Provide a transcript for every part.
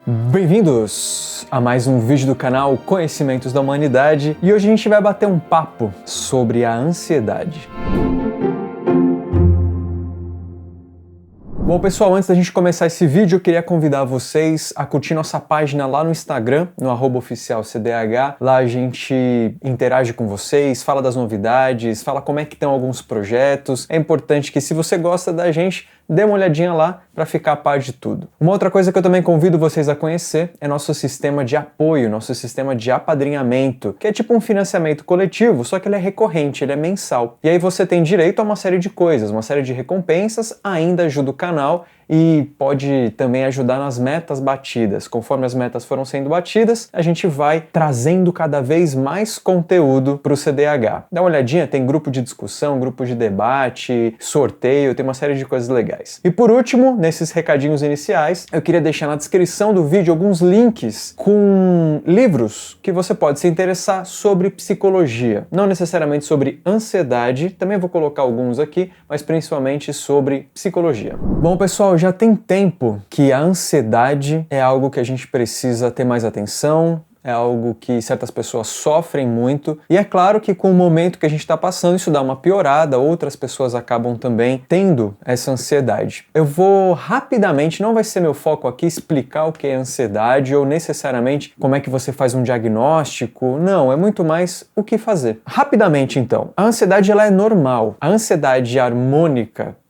Bem-vindos a mais um vídeo do canal Conhecimentos da Humanidade e hoje a gente vai bater um papo sobre a ansiedade. Bom pessoal, antes da gente começar esse vídeo, eu queria convidar vocês a curtir nossa página lá no Instagram, no @oficialcdh. Lá a gente interage com vocês, fala das novidades, fala como é que estão alguns projetos. É importante que se você gosta da gente, dê uma olhadinha lá para ficar a par de tudo. Uma outra coisa que eu também convido vocês a conhecer é nosso sistema de apoio, nosso sistema de apadrinhamento, que é tipo um financiamento coletivo, só que ele é recorrente, ele é mensal. E aí você tem direito a uma série de coisas, uma série de recompensas, ainda ajuda o canal e pode também ajudar nas metas batidas. Conforme as metas foram sendo batidas, a gente vai trazendo cada vez mais conteúdo para o CDH. Dá uma olhadinha, tem grupo de discussão, grupo de debate, sorteio, tem uma série de coisas legais. E por último, nesses recadinhos iniciais, eu queria deixar na descrição do vídeo alguns links com livros que você pode se interessar sobre psicologia. Não necessariamente sobre ansiedade, também vou colocar alguns aqui, mas principalmente sobre psicologia. Bom, pessoal, já tem tempo que a ansiedade é algo que a gente precisa ter mais atenção, é algo que certas pessoas sofrem muito, e é claro que com o momento que a gente está passando, isso dá uma piorada, outras pessoas acabam também tendo essa ansiedade. Eu vou rapidamente, não vai ser meu foco aqui explicar o que é ansiedade ou necessariamente como é que você faz um diagnóstico, não, é muito mais o que fazer. Rapidamente então, a ansiedade ela é normal, a ansiedade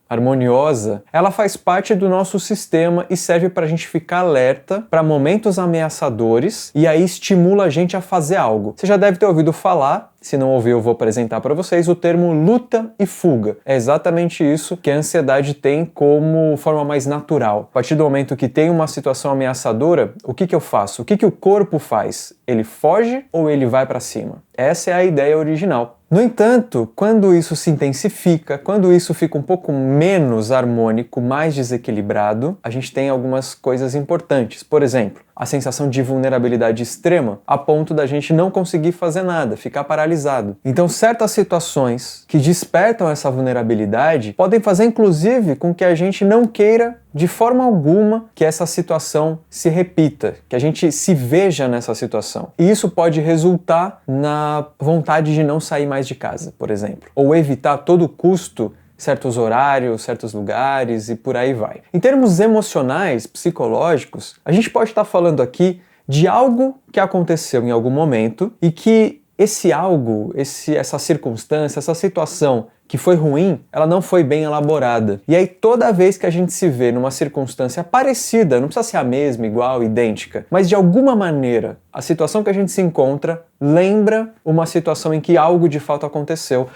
harmoniosa, ela faz parte do nosso sistema e serve para a gente ficar alerta para momentos ameaçadores e aí estimula a gente a fazer algo. Você já deve ter ouvido falar, se não ouviu eu vou apresentar para vocês, o termo luta e fuga. É exatamente isso que a ansiedade tem como forma mais natural. A partir do momento que tem uma situação ameaçadora, o que eu faço? O que o corpo faz? Ele foge ou ele vai para cima? Essa é a ideia original. No entanto, quando isso se intensifica, quando isso fica um pouco menos harmônico, mais desequilibrado, a gente tem algumas coisas importantes. Por exemplo, a sensação de vulnerabilidade extrema, a ponto da gente não conseguir fazer nada, ficar paralisado. Então, certas situações que despertam essa vulnerabilidade podem fazer, inclusive, com que a gente não queira, de forma alguma, que essa situação se repita, que a gente se veja nessa situação. E isso pode resultar na vontade de não sair mais de casa, por exemplo, ou evitar a todo custo certos horários, certos lugares e por aí vai. Em termos emocionais, psicológicos, a gente pode estar falando aqui de algo que aconteceu em algum momento e que esse algo, essa circunstância, essa situação que foi ruim, ela não foi bem elaborada. E aí toda vez que a gente se vê numa circunstância parecida, não precisa ser a mesma, igual, idêntica, mas de alguma maneira a situação que a gente se encontra lembra uma situação em que algo de fato aconteceu.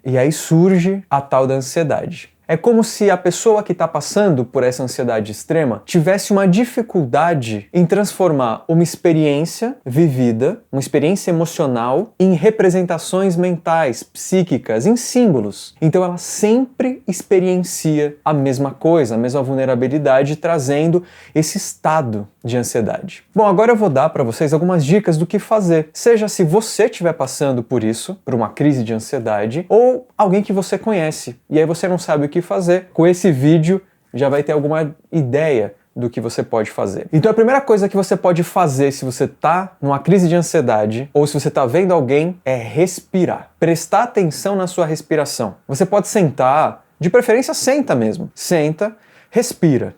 E aí surge a tal da ansiedade. É como se a pessoa que está passando por essa ansiedade extrema tivesse uma dificuldade em transformar uma experiência vivida, uma experiência emocional, em representações mentais, psíquicas, em símbolos. Então ela sempre experiencia a mesma coisa, a mesma vulnerabilidade, trazendo esse estado de ansiedade. Bom, agora eu vou dar para vocês algumas dicas do que fazer, seja se você estiver passando por isso, por uma crise de ansiedade, ou alguém que você conhece, e aí você não sabe o que fazer. Com esse vídeo já vai ter alguma ideia do que você pode fazer. Então a primeira coisa que você pode fazer se você está numa crise de ansiedade ou se você está vendo alguém é respirar. Prestar atenção na sua respiração. Você pode sentar, de preferência senta mesmo. Senta, respira.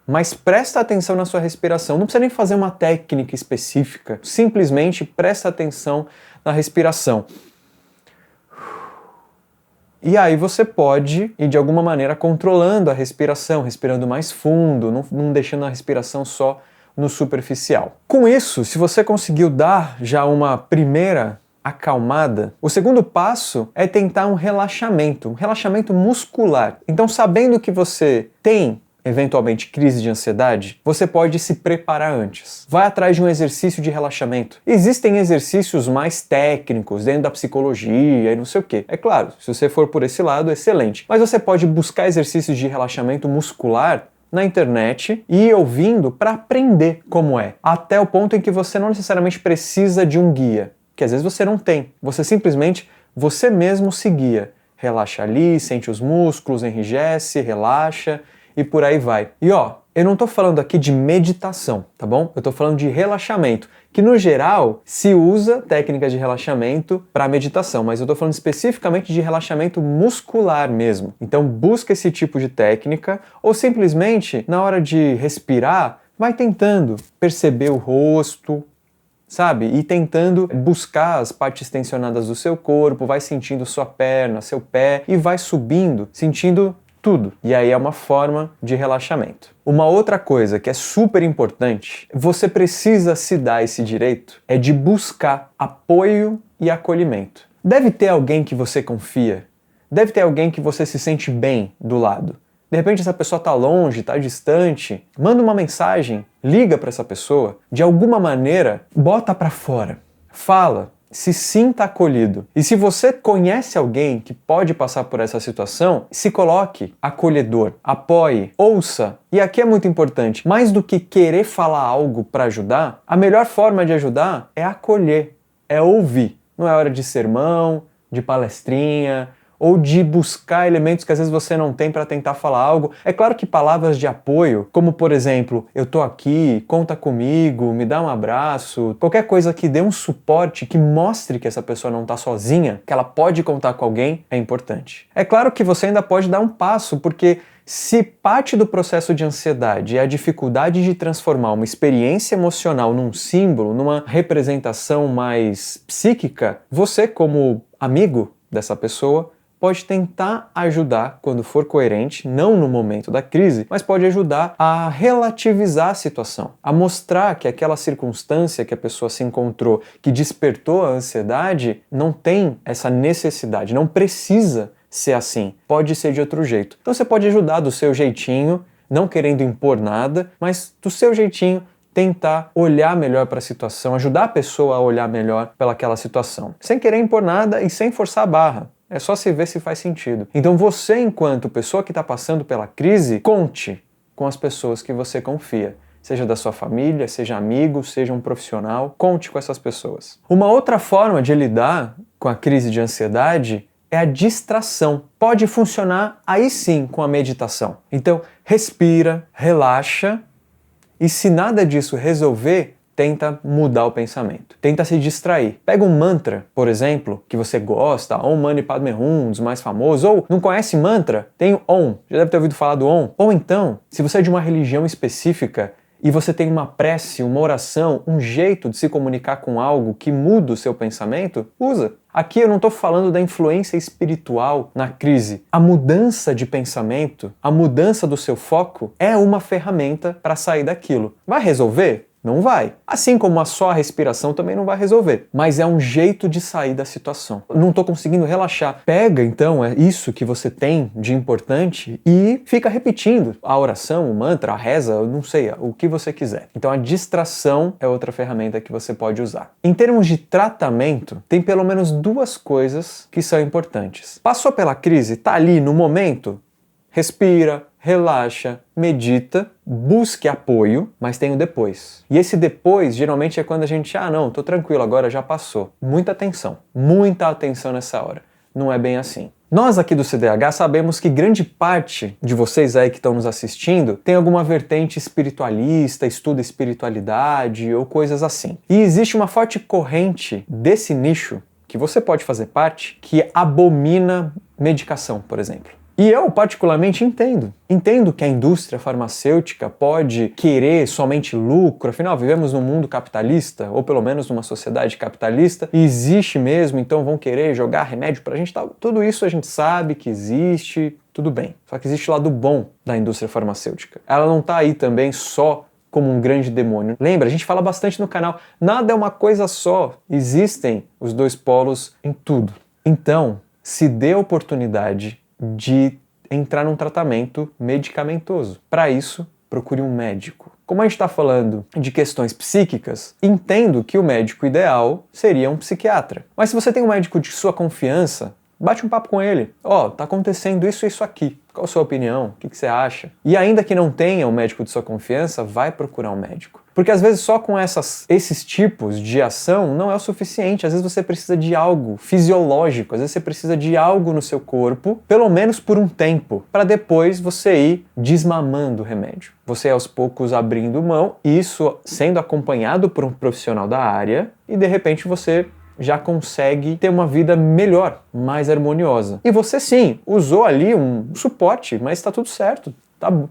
Mas presta atenção na sua respiração. Não precisa nem fazer uma técnica específica. Simplesmente presta atenção na respiração. E aí você pode ir de alguma maneira controlando a respiração, respirando mais fundo, não deixando a respiração só no superficial. Com isso, se você conseguiu dar já uma primeira acalmada, o segundo passo é tentar um relaxamento muscular. Então, sabendo que você tem eventualmente crise de ansiedade, você pode se preparar antes. Vai atrás de um exercício de relaxamento. Existem exercícios mais técnicos dentro da psicologia e não sei o quê. É claro, se você for por esse lado, excelente. Mas você pode buscar exercícios de relaxamento muscular na internet e ir ouvindo para aprender como é. Até o ponto em que você não necessariamente precisa de um guia, que às vezes você não tem. Você simplesmente, você mesmo se guia. Relaxa ali, sente os músculos, enrijece, relaxa e por aí vai. E ó, Eu não estou falando aqui de meditação, tá bom? Eu estou falando de relaxamento, que no geral se usa técnicas de relaxamento para meditação, mas eu estou falando especificamente de relaxamento muscular mesmo. Então busca esse tipo de técnica ou simplesmente na hora de respirar, vai tentando perceber o rosto, sabe? E tentando buscar as partes tensionadas do seu corpo, vai sentindo sua perna, seu pé e vai subindo, sentindo tudo. E aí é uma forma de relaxamento. Uma outra coisa que é super importante, você precisa se dar esse direito, é de buscar apoio e acolhimento. Deve ter alguém que você confia, deve ter alguém que você se sente bem do lado. De repente essa pessoa está longe, está distante, manda uma mensagem, liga para essa pessoa, de alguma maneira, bota para fora, fala, se sinta acolhido. E se você conhece alguém que pode passar por essa situação, se coloque acolhedor, apoie, ouça. E aqui é muito importante, mais do que querer falar algo para ajudar, a melhor forma de ajudar é acolher, é ouvir. Não é hora de sermão, de palestrinha, ou de buscar elementos que às vezes você não tem para tentar falar algo. É claro que palavras de apoio, como por exemplo, eu tô aqui, conta comigo, me dá um abraço, qualquer coisa que dê um suporte, que mostre que essa pessoa não tá sozinha, que ela pode contar com alguém, é importante. É claro que você ainda pode dar um passo, porque se parte do processo de ansiedade é a dificuldade de transformar uma experiência emocional num símbolo, numa representação mais psíquica, você como amigo dessa pessoa pode tentar ajudar quando for coerente, não no momento da crise, mas pode ajudar a relativizar a situação, a mostrar que aquela circunstância que a pessoa se encontrou, que despertou a ansiedade, não tem essa necessidade, não precisa ser assim, pode ser de outro jeito. Então você pode ajudar do seu jeitinho, não querendo impor nada, mas do seu jeitinho, tentar olhar melhor para a situação, ajudar a pessoa a olhar melhor pelaquela situação, sem querer impor nada e sem forçar a barra. É só se ver se faz sentido. Então você, enquanto pessoa que está passando pela crise, conte com as pessoas que você confia. Seja da sua família, seja amigo, seja um profissional, conte com essas pessoas. Uma outra forma de lidar com a crise de ansiedade é a distração. Pode funcionar aí sim com a meditação. Então respira, relaxa e se nada disso resolver, tenta mudar o pensamento, tenta se distrair. Pega um mantra, por exemplo, que você gosta, Om Mani Padme Hum, um dos mais famosos, ou não conhece mantra? Tem o Om, já deve ter ouvido falar do Om. Ou então, se você é de uma religião específica e você tem uma prece, uma oração, um jeito de se comunicar com algo que muda o seu pensamento, usa. Aqui eu não estou falando da influência espiritual na crise. A mudança de pensamento, a mudança do seu foco é uma ferramenta para sair daquilo. Vai resolver? Não vai. Assim como só a respiração também não vai resolver. Mas é um jeito de sair da situação. Não estou conseguindo relaxar. Pega então isso que você tem de importante e fica repetindo a oração, o mantra, a reza, eu não sei, o que você quiser. Então a distração é outra ferramenta que você pode usar. Em termos de tratamento, tem pelo menos duas coisas que são importantes. Passou pela crise, tá ali no momento? Respira, relaxa, medita, busque apoio, mas tem o depois. E esse depois geralmente é quando a gente, não, tô tranquilo, agora já passou. Muita atenção nessa hora. Não é bem assim. Nós aqui do CDH sabemos que grande parte de vocês aí que estão nos assistindo tem alguma vertente espiritualista, estuda espiritualidade ou coisas assim. E existe uma forte corrente desse nicho, que você pode fazer parte, que abomina medicação, por exemplo. E eu particularmente entendo que a indústria farmacêutica pode querer somente lucro, afinal vivemos num mundo capitalista, ou pelo menos numa sociedade capitalista, e existe mesmo, então vão querer jogar remédio pra gente, tudo isso a gente sabe que existe, tudo bem. Só que existe o lado bom da indústria farmacêutica. Ela não tá aí também só como um grande demônio. Lembra, a gente fala bastante no canal, nada é uma coisa só, existem os dois polos em tudo. Então, se dê a oportunidade de entrar num tratamento medicamentoso. Para isso, procure um médico. Como a gente está falando de questões psíquicas, entendo que o médico ideal seria um psiquiatra. Mas se você tem um médico de sua confiança, bate um papo com ele. Tá acontecendo isso e isso aqui. Qual a sua opinião? O que você acha? E ainda que não tenha um médico de sua confiança, vai procurar um médico. Porque às vezes só com esses tipos de ação não é o suficiente. Às vezes você precisa de algo fisiológico, às vezes você precisa de algo no seu corpo, pelo menos por um tempo, para depois você ir desmamando o remédio. Você aos poucos abrindo mão, isso sendo acompanhado por um profissional da área, e de repente você já consegue ter uma vida melhor, mais harmoniosa. E você sim, usou ali um suporte, mas está tudo certo,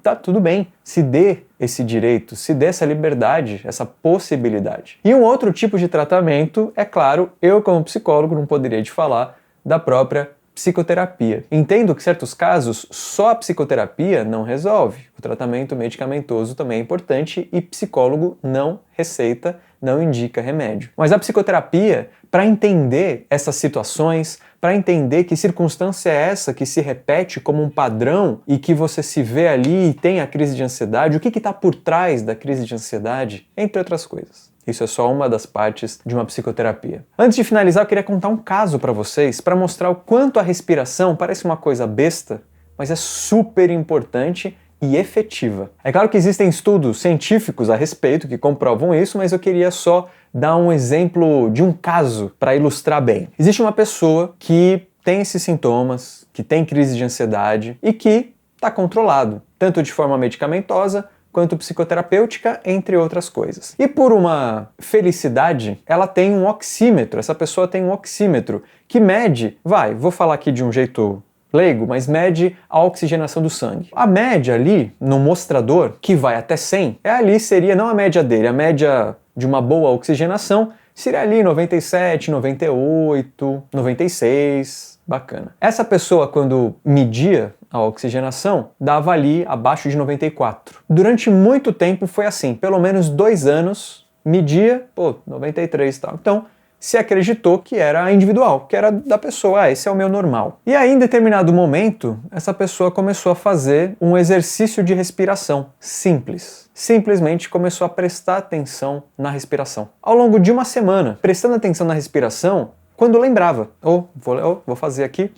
tá tudo bem. Se dê esse direito, se dê essa liberdade, essa possibilidade. E um outro tipo de tratamento, é claro, eu como psicólogo não poderia te falar da própria psicoterapia. Entendo que em certos casos só a psicoterapia não resolve. O tratamento medicamentoso também é importante e psicólogo não receita, não indica remédio. Mas a psicoterapia, para entender essas situações, para entender que circunstância é essa que se repete como um padrão e que você se vê ali e tem a crise de ansiedade, o que está por trás da crise de ansiedade, entre outras coisas. Isso é só uma das partes de uma psicoterapia. Antes de finalizar, eu queria contar um caso para vocês, para mostrar o quanto a respiração parece uma coisa besta, mas é super importante e efetiva. É claro que existem estudos científicos a respeito que comprovam isso, mas eu queria só dar um exemplo de um caso para ilustrar bem. Existe uma pessoa que tem esses sintomas, que tem crise de ansiedade e que está controlado, tanto de forma medicamentosa quanto psicoterapêutica, entre outras coisas. E por uma felicidade, ela tem um oxímetro, essa pessoa tem um oxímetro que mede, vou falar aqui de um jeito leigo, mas mede a oxigenação do sangue. A média ali, no mostrador, que vai até 100, seria não a média dele, a média de uma boa oxigenação seria ali 97, 98, 96, bacana. Essa pessoa, quando media a oxigenação, dava ali abaixo de 94. Durante muito tempo foi assim, pelo menos 2 anos, media, 93 e tal. Então, se acreditou que era individual, que era da pessoa, esse é o meu normal. E aí, em determinado momento, essa pessoa começou a fazer um exercício de respiração simples. Simplesmente começou a prestar atenção na respiração. Ao longo de uma semana, prestando atenção na respiração, quando lembrava, vou fazer aqui,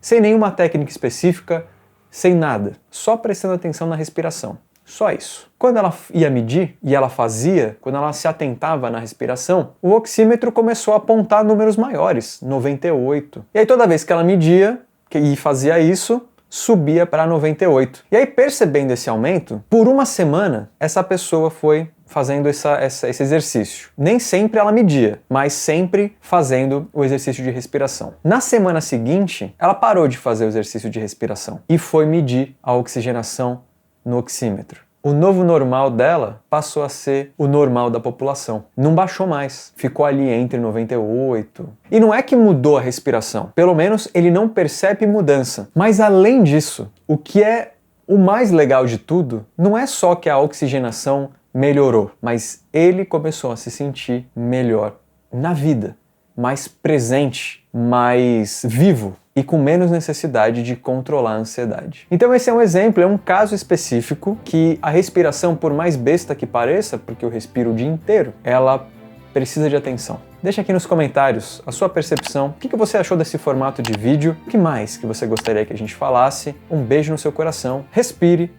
sem nenhuma técnica específica, sem nada, só prestando atenção na respiração. Só isso. Quando ela ia medir, e ela fazia, quando ela se atentava na respiração, o oxímetro começou a apontar números maiores, 98. E aí toda vez que ela media e fazia isso, subia para 98. E aí, percebendo esse aumento, por uma semana, essa pessoa foi fazendo esse exercício. Nem sempre ela media, mas sempre fazendo o exercício de respiração. Na semana seguinte, ela parou de fazer o exercício de respiração e foi medir a oxigenação no oxímetro. O novo normal dela passou a ser o normal da população. Não baixou mais, ficou ali entre 98. E não é que mudou a respiração, pelo menos ele não percebe mudança. Mas além disso, o que é o mais legal de tudo, não é só que a oxigenação melhorou, mas ele começou a se sentir melhor na vida, mais presente, mais vivo e com menos necessidade de controlar a ansiedade. Então esse é um exemplo, é um caso específico que a respiração, por mais besta que pareça, porque eu respiro o dia inteiro, ela precisa de atenção. Deixa aqui nos comentários a sua percepção, o que você achou desse formato de vídeo, o que mais que você gostaria que a gente falasse. Um beijo no seu coração, respire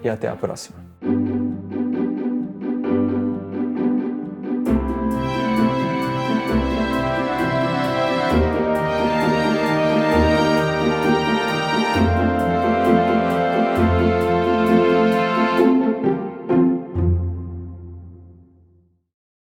e até a próxima.